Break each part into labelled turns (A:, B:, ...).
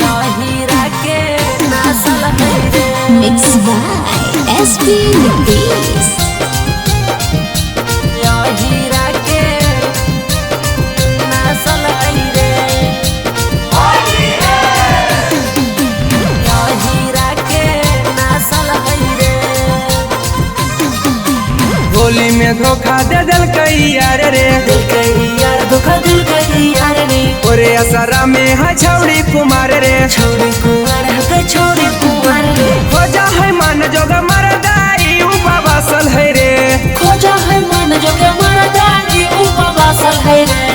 A: हीरा के नासल है रे
B: Mixed by SP Nitish।
A: हीरा के नासल है रे हीरा के नासल है रे
C: होली में धोखा दे दिल कई यार रे
A: दिल कही यार धोखा दिल कही यार रे
C: ओरे असरा में है छौड़ी कुमार रे
A: छोड़ी कुमार है छोड़ी कुमार रे
C: खोजा है मन जोग मरदाई उपा बसल है रे
A: खोजा है मन जो के मरदानी ऊपर बासल है रे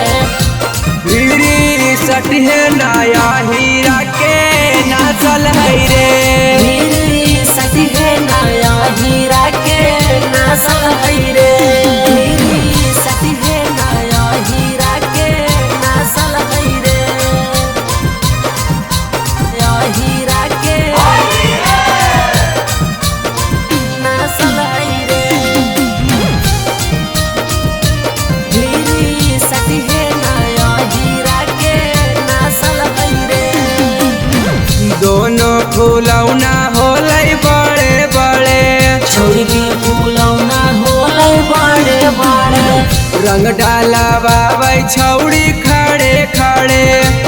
C: हीरी सटी है नया हीरा के नाचल है रे
A: मेरी सती है नया हीरा के नासल है रे मेरी सती है नया हीरा के नासल है रे या हीरा के नासल है रे मेरी सती है नया हीरा के नासल है रे
C: दोनों फूलौना होलै बड़े बड़े
A: छोड़ी के फूलौना होलै बड़े बड़े
C: रंग डाला बाबै छौड़ी खड़े खड़े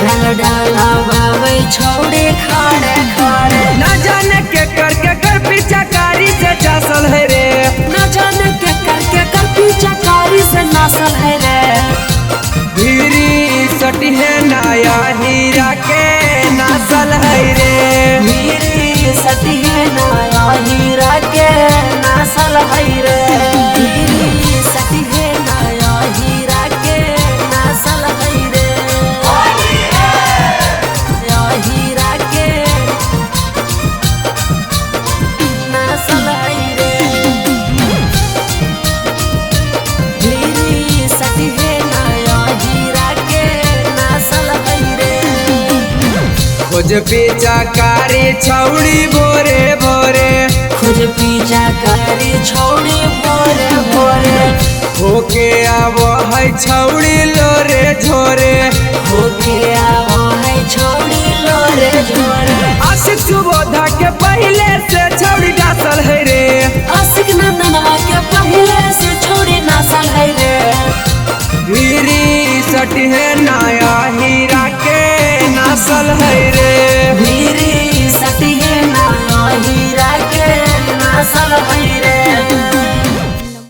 A: रंग डाला बाबै छोड़े खड़े खड़े
C: न जाने के कर पिचकारी से चासल है रे
A: न जाने के करके कर पीछाकारी से नासल है रे
C: हीरी सटी है नया हीरा के नासल है रे
A: मेरी सती है नया हीरा के नासल है रे मेरी सती है नया हीरा के नासल है रे या हीरा के नासल है रे मेरी सती है नया हीरा के नासल है रे
C: खोज पिचकारी छौड़ी भोरे भोरे
A: खुद पीछा करी छोड़ी भोरे भोरे
C: होके आव है छौड़ी लोरे झोरे
A: होके आवो है छोड़ी लोरे झोरे
C: आशिक सुबोधा के पहले से छौड़ी डासल है रे
A: आशिक नंदनवा के पहले से छोड़ी नासल है रे
C: हीरी सटी है नया हीरा के नासल है रे
A: मेरी सती है नया हीरा के नासल है